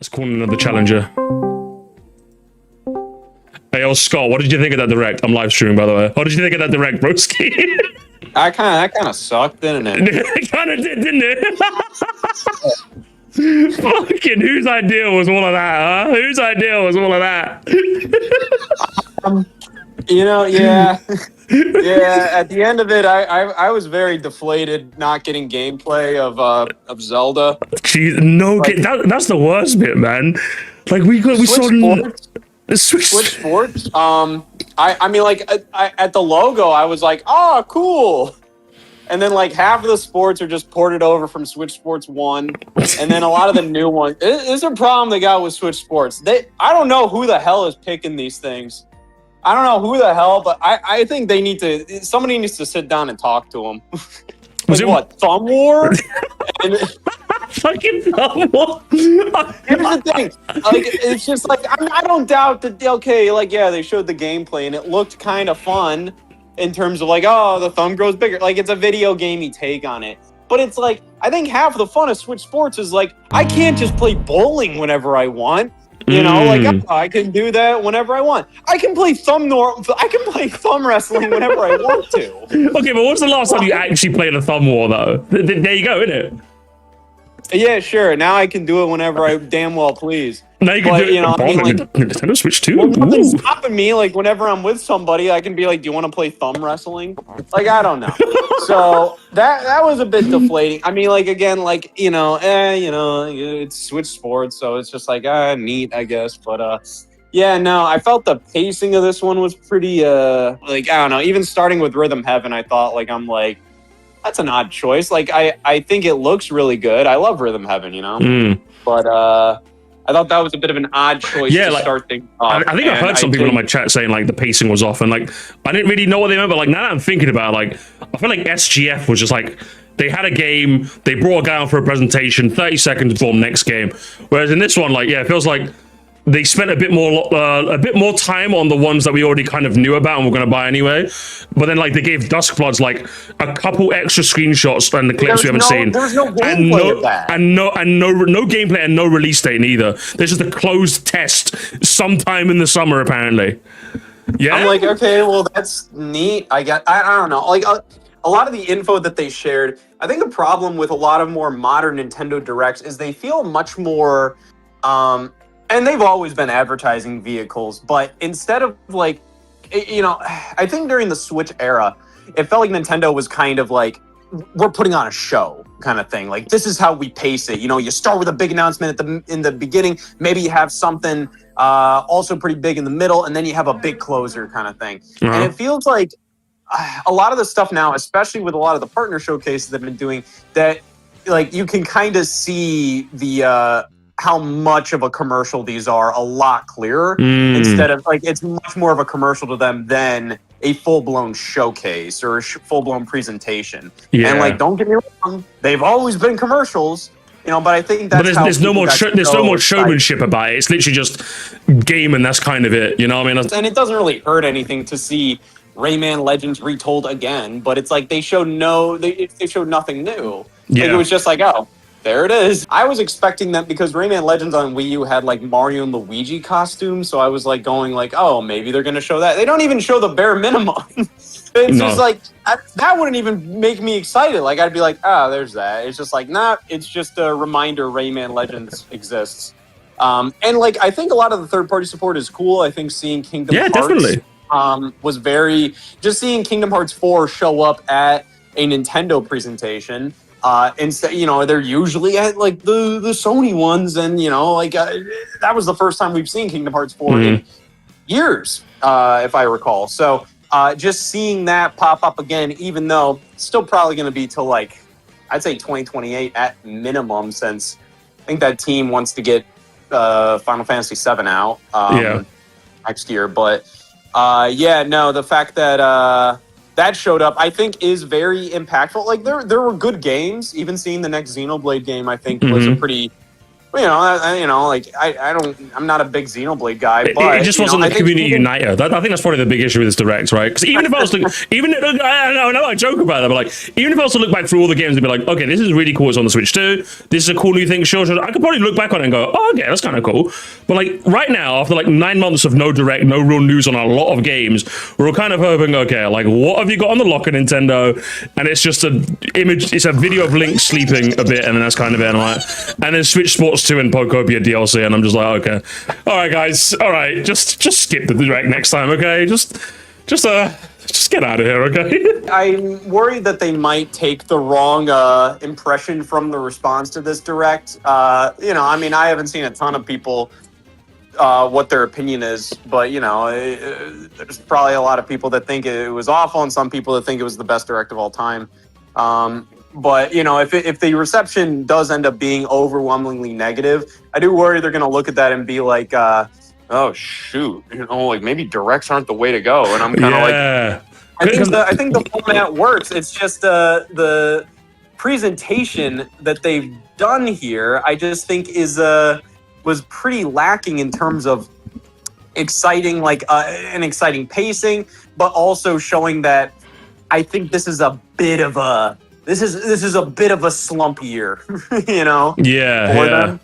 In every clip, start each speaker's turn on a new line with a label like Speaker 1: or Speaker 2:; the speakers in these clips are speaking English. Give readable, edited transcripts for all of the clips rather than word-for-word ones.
Speaker 1: Let's call another challenger. Hey, yo, Scott, what did you think of that direct? I'm live streaming, by the way. What did you think of that direct, broski?
Speaker 2: That kind of sucked, didn't it?
Speaker 1: It kind of did, didn't it? Fucking whose idea was all of that, huh? Whose idea was all of that?
Speaker 2: Yeah. Yeah, at the end of it, I was very deflated not getting gameplay of Zelda.
Speaker 1: Jeez, no,
Speaker 2: Like,
Speaker 1: that's the worst bit, man. Like, we saw...
Speaker 2: Switch Sports. I mean, like, at the logo, I was like, oh, cool. And then, like, half of the sports are just ported over from Switch Sports 1. And then a lot of the new ones. It's a problem they got with Switch Sports. I don't know who the hell is picking these things. I don't know who the hell, but I think they need to... Somebody needs to sit down and talk to them. What, Thumb War?
Speaker 1: Fucking Thumb War?
Speaker 2: Here's the thing. Like, it's just like, I don't doubt that, okay, like, yeah, they showed the gameplay, and it looked kind of fun in terms of, like, oh, the thumb grows bigger. Like, it's a video gamey take on it. But it's like, I think half of the fun of Switch Sports is, like, I can't just play bowling whenever I want. You know, like, I can do that whenever I want. I can play thumb wrestling whenever I want to.
Speaker 1: Okay, but what's the last time you actually played a Thumb War, though? There you go, isn't it?
Speaker 2: Yeah, sure. Now I can do it whenever I damn well please.
Speaker 1: Now you can do it.
Speaker 2: You know, I mean, like,
Speaker 1: Nintendo Switch 2?
Speaker 2: Well, nothing's stopping me. Like, whenever I'm with somebody, I can be like, do you want to play thumb wrestling? Like, I don't know. So that was a bit deflating. I mean, like, again, like, it's Switch Sports, so it's just like, neat, I guess. But, yeah, no, I felt the pacing of this one was pretty, like, I don't know. Even starting with Rhythm Heaven, I thought, like, I'm like, that's an odd choice. Like, I think it looks really good. I love Rhythm Heaven, you know? But, I thought that was a bit of an odd choice to start things off.
Speaker 1: I think I heard some people in my chat saying, like, the pacing was off, and, like, I didn't really know what they meant, but, like, now that I'm thinking about it, like, I feel like SGF was just, like, they had a game, they brought a guy on for a presentation, 30 seconds, boom, next game. Whereas in this one, like, yeah, it feels like they spent a bit more time on the ones that we already kind of knew about and were going to buy anyway. But then, like, they gave Duskbloods like a couple extra screenshots and the clips we haven't seen.
Speaker 2: There's no gameplay of that.
Speaker 1: And no gameplay and no release date either. There's just a closed test sometime in the summer, apparently. Yeah,
Speaker 2: I'm like, okay, well, that's neat. I don't know. Like, a lot of the info that they shared, I think the problem with a lot of more modern Nintendo Directs is they feel much more... and they've always been advertising vehicles, but instead of, like, I think during the Switch era, it felt like Nintendo was kind of like, we're putting on a show kind of thing. Like, this is how we pace it. You know, you start with a big announcement in the beginning, maybe you have something also pretty big in the middle, and then you have a big closer kind of thing. And it feels like a lot of the stuff now, especially with a lot of the partner showcases they've been doing, that, like, you can kind of see the... how much of a commercial these are a lot clearer instead of, like, it's much more of a commercial to them than a full-blown showcase or a full-blown presentation. Yeah. And, like, don't get me wrong, they've always been commercials, but I think that's
Speaker 1: there's no more showmanship about it. It's literally just game, and that's kind of it. You know what I mean?
Speaker 2: And it doesn't really hurt anything to see Rayman Legends retold again, but it's like they showed nothing new. Yeah. Like, it was just like, oh, there it is. I was expecting that because Rayman Legends on Wii U had, like, Mario and Luigi costumes, so I was, like, going, like, oh, maybe they're going to show that. They don't even show the bare minimum. It's just, like, that wouldn't even make me excited. Like, I'd be like, oh, there's that. It's just, like, nah, it's just a reminder Rayman Legends exists. And, like, I think a lot of the third-party support is cool. I think seeing Kingdom Hearts...
Speaker 1: definitely.
Speaker 2: Was very... Just seeing Kingdom Hearts 4 show up at a Nintendo presentation... instead, they're usually at, like, the Sony ones, and, like, that was the first time we've seen Kingdom Hearts 4 in years, if I recall. So, just seeing that pop up again, even though it's still probably going to be till, like, I'd say 2028 at minimum, since I think that team wants to get Final Fantasy VII out next year. But, the fact that... that showed up, I think, is very impactful. Like, there were good games. Even seeing the next Xenoblade game, I think, was a pretty I'm not a big Xenoblade guy, but
Speaker 1: it just wasn't a community uniter. I think that's probably the big issue with this direct, right? Because even if I was to, I know I joke about that, but like, even if I was to look back through all the games and be like, okay, this is really cool. It's on the Switch too. This is a cool new thing. Sure. I could probably look back on it and go, oh, okay, that's kind of cool. But like right now, after like 9 months of no direct, no real news on a lot of games, we're all kind of hoping, okay, like what have you got on the locker, Nintendo? And it's just an image. It's a video of Link sleeping a bit, and then that's kind of it. And then Switch Sports 2 and Pokopia DLC, and I'm just like, okay, all right, guys, all right, just skip the direct next time, okay? Just get out of here, okay?
Speaker 2: I'm worried that they might take the wrong impression from the response to this direct. I haven't seen a ton of people what their opinion is, but there's probably a lot of people that think it was awful, and some people that think it was the best direct of all time. But if the reception does end up being overwhelmingly negative, I do worry they're going to look at that and be like, "Oh shoot, like maybe directs aren't the way to go." And I'm kind of like, I think the format works. It's just the presentation that they've done here, I just think was pretty lacking in terms of exciting, like an exciting pacing, but also showing that I think this is a bit of a. This is a bit of a slump year,
Speaker 1: Yeah.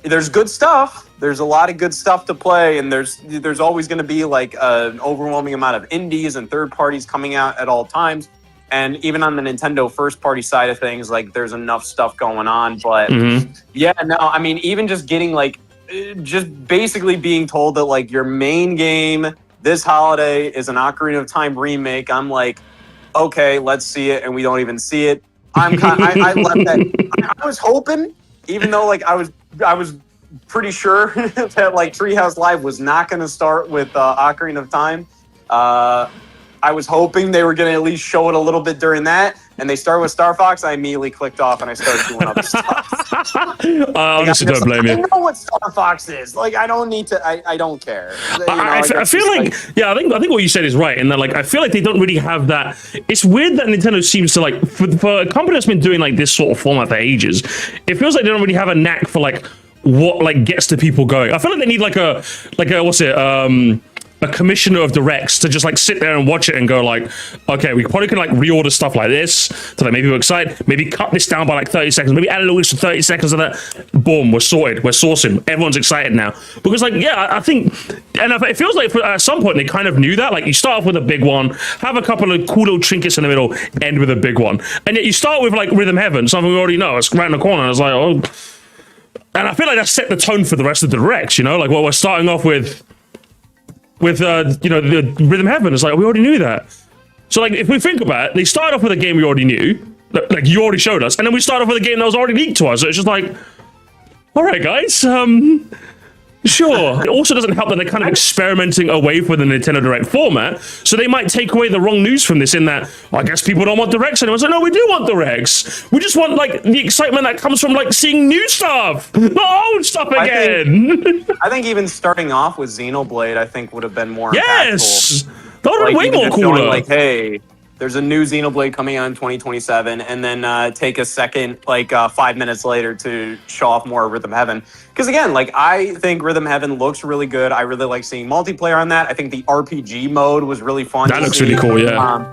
Speaker 2: There's good stuff. There's a lot of good stuff to play, and there's always going to be like an overwhelming amount of indies and third parties coming out at all times. And even on the Nintendo first party side of things, like there's enough stuff going on. But even just getting just basically being told that like your main game this holiday is an Ocarina of Time remake. I'm like, okay, let's see it, and we don't even see it. I left that. I was hoping, even though like I was pretty sure that like Treehouse Live was not going to start with Ocarina of Time. I was hoping they were going to at least show it a little bit during that, and they started with Star Fox. I immediately clicked off and I started doing other stuff.
Speaker 1: I honestly don't blame you.
Speaker 2: I know what Star Fox is. Like, I don't need to. I don't care.
Speaker 1: I feel like I think what you said is right, and that like I feel like they don't really have that. It's weird that Nintendo seems to like for a company that's been doing like this sort of format for ages. It feels like they don't really have a knack for like what like gets the people going. I feel like they need like a what's it a commissioner of directs to just like sit there and watch it and go like, okay, we probably can like reorder stuff like this to like maybe we're excited, maybe cut this down by like 30 seconds, maybe add a little extra 30 seconds of that. Boom, we're sorted, we're sourcing, everyone's excited now. Because like, yeah, I think, and it feels like at some point they kind of knew that. Like you start off with a big one, have a couple of cool little trinkets in the middle, end with a big one. And yet you start with like Rhythm Heaven, something we already know, it's right in the corner, and it's like, oh. And I feel like that set the tone for the rest of the directs, like what we're starting off with the Rhythm Heaven. It's like, we already knew that. So like if we think about it, they started off with a game we already knew, like you already showed us, and then we started off with a game that was already leaked to us. So it's just like, all right guys, sure. It also doesn't help that they're kind of experimenting away from the Nintendo Direct format, so they might take away the wrong news from this in that, I guess people don't want Directs anymore. So no, we do want Directs. We just want like the excitement that comes from like seeing new stuff, not old stuff again.
Speaker 2: I think even starting off with Xenoblade, I think would have been more
Speaker 1: yes,
Speaker 2: impactful.
Speaker 1: That would have been way more cooler.
Speaker 2: Like, hey, there's a new Xenoblade coming out in 2027, and then take a second, 5 minutes later, to show off more Rhythm Heaven. Because again, like I think Rhythm Heaven looks really good. I really like seeing multiplayer on that. I think the RPG mode was really fun.
Speaker 1: That looks really cool, yeah.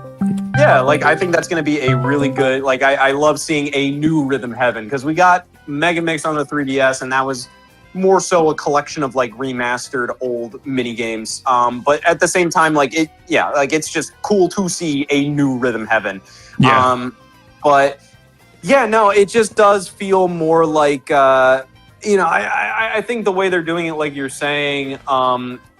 Speaker 2: Yeah, like I think that's going to be a really good. Like I love seeing a new Rhythm Heaven because we got Mega Mix on the 3DS, and that was more so a collection of like remastered old mini games. But at the same time, it's just cool to see a new Rhythm Heaven.
Speaker 1: Yeah.
Speaker 2: But yeah, no, it just does feel more like, I think the way they're doing it, like you're saying,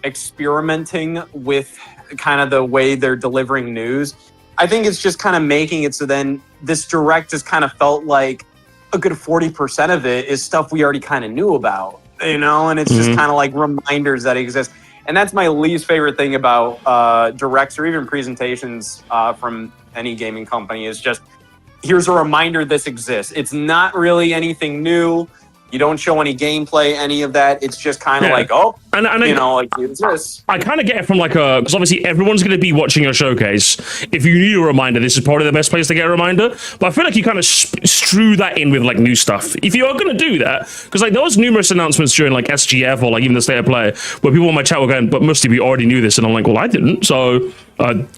Speaker 2: experimenting with kind of the way they're delivering news. I think it's just kind of making it so then this direct just kind of felt like a good 40% of it is stuff we already kind of knew about, and it's just kind of like reminders that exist. And that's my least favorite thing about directs or even presentations from any gaming company is just, here's a reminder this exists. It's not really anything new. You don't show any gameplay, any of that. It's just kind of like, oh,
Speaker 1: And
Speaker 2: you know, like use this.
Speaker 1: I kind of get it from like because obviously everyone's going to be watching your showcase. If you need a reminder, this is probably the best place to get a reminder. But I feel like you kind of strew that in with like new stuff. If you are going to do that, because like there was numerous announcements during like SGF or like even the State of Play where people in my chat were going, but Musty, we already knew this. And I'm like, well, I didn't. So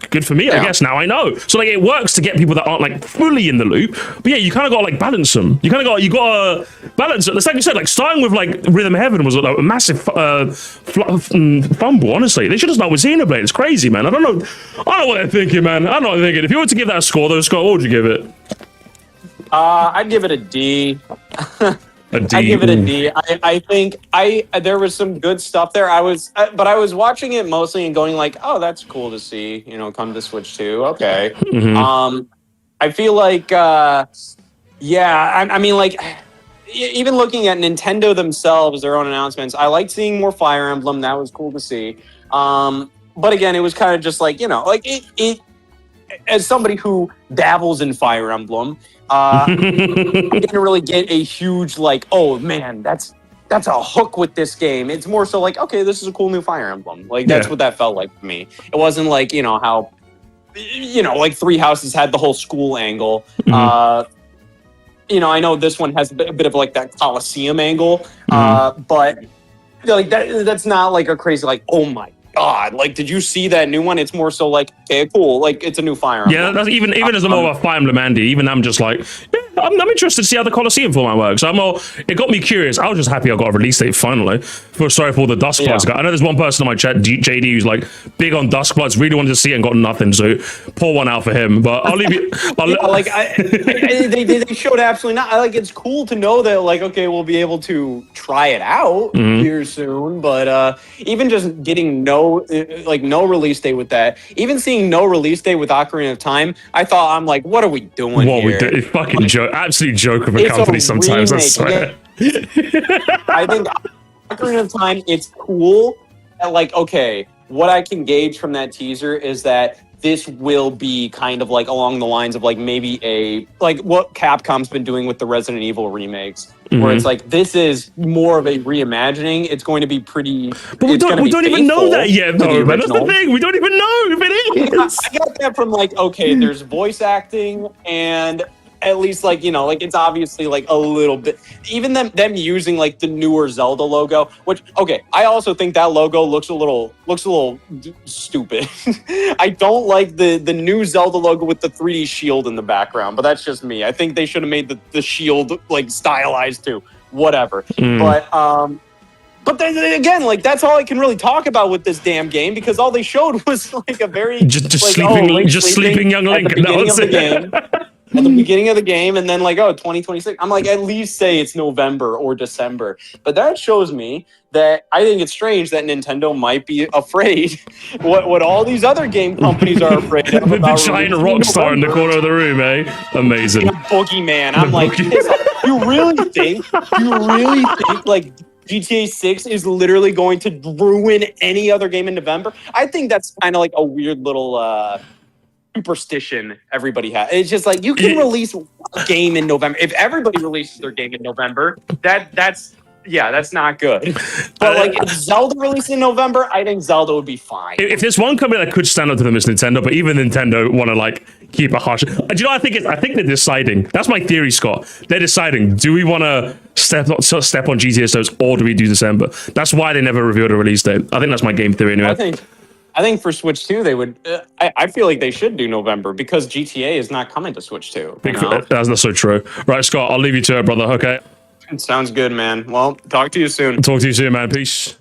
Speaker 1: good for me, I guess. Now I know. So like it works to get people that aren't like fully in the loop. But yeah, you kind of got to like balance them. You got to balance it. It's like you said, like starting with like Rhythm Heaven was a massive fumble. Honestly, they should have started with Xenoblade. It's crazy, man. I don't know what they're thinking, man. I don't know what they're thinking. If you were to give that a score, though, Scott, what would you give it?
Speaker 2: I'd give it a D.
Speaker 1: A D.
Speaker 2: I give it a D. I think there was some good stuff there. But I was watching it mostly and going like, oh, that's cool to see. You know, come to Switch 2. Okay. I feel like, I mean, like, even looking at Nintendo themselves, their own announcements, I liked seeing more Fire Emblem. That was cool to see. But again, it was kind of just like, you know, like it as somebody who dabbles in Fire Emblem, I didn't really get a huge like, oh man, that's a hook with this game. It's more so like, okay, this is a cool new Fire Emblem. Like that's what that felt like to me. It wasn't like, you know, how, you know, like Three Houses had the whole school angle. You know, I know this one has a bit of like that Coliseum angle, but like that's not like a crazy like, oh my God, like did you see that new one? It's more so like, okay, cool, like it's a new Fire Emblem.
Speaker 1: Yeah, that's even as I'm more of a Fire Emblem Andy, even I'm just like, yeah, I'm interested to see how the Coliseum format works. It got me curious. I was just happy I got a release date finally. Sorry for all the Duskbloods. I know there's one person on my chat, JD, who's like big on Duskbloods, really wanted to see it and got nothing. So pour one out for him. But I'll leave you. They
Speaker 2: showed absolutely not. Like it's cool to know that like, okay, we'll be able to try it out here soon. But even just getting no release date with that, even seeing no release date with Ocarina of Time, I'm like, what are we doing here?
Speaker 1: It's fucking joke, absolute joke of a company sometimes. I swear.
Speaker 2: I think Ocarina of Time, it's cool. Like, okay, what I can gauge from that teaser is that this will be kind of like along the lines of like maybe like what Capcom's been doing with the Resident Evil remakes, where it's like this is more of a reimagining. It's going to be pretty.
Speaker 1: But we don't even know that yet, though. Man. That's the thing. We don't even know if it is.
Speaker 2: I got that from like, okay, there's voice acting and. At least, like, you know, like it's obviously like a little bit, even them using like the newer Zelda logo, which, okay, I also think that logo looks a little stupid. I don't like the new Zelda logo with the 3D shield in the background, but that's just me. I think they should have made the shield like stylized too. Whatever. But then again, like that's all I can really talk about with this damn game because all they showed was like a very
Speaker 1: sleeping young Link.
Speaker 2: At the beginning of the game, and then like, 2026. I'm like, at least say it's November or December. But that shows me that I think it's strange that Nintendo might be afraid what all these other game companies are afraid of.
Speaker 1: The giant rock star in the corner of the room, eh? Amazing.
Speaker 2: Boogeyman. I'm like, you really think like GTA 6 is literally going to ruin any other game in November? I think that's kind of like a weird little superstition everybody has. It's just like you can release a game in November. If everybody releases their game in November, that's not good. But like if Zelda released in November, I think Zelda would be fine.
Speaker 1: If there's one company that could stand up to them, it's Nintendo. But even Nintendo want to like keep a harsh. Do you know? I think they're deciding. That's my theory, Scott. They're deciding. Do we want to step on GTA stores or do we do December? That's why they never revealed a release date. I think that's my game theory anyway.
Speaker 2: I think for Switch 2, they would. I feel like they should do November because GTA is not coming to Switch 2.
Speaker 1: That's not so true. Right, Scott, I'll leave you to it, brother. Okay.
Speaker 2: Sounds good, man. Well, talk to you soon.
Speaker 1: Talk to you soon, man. Peace.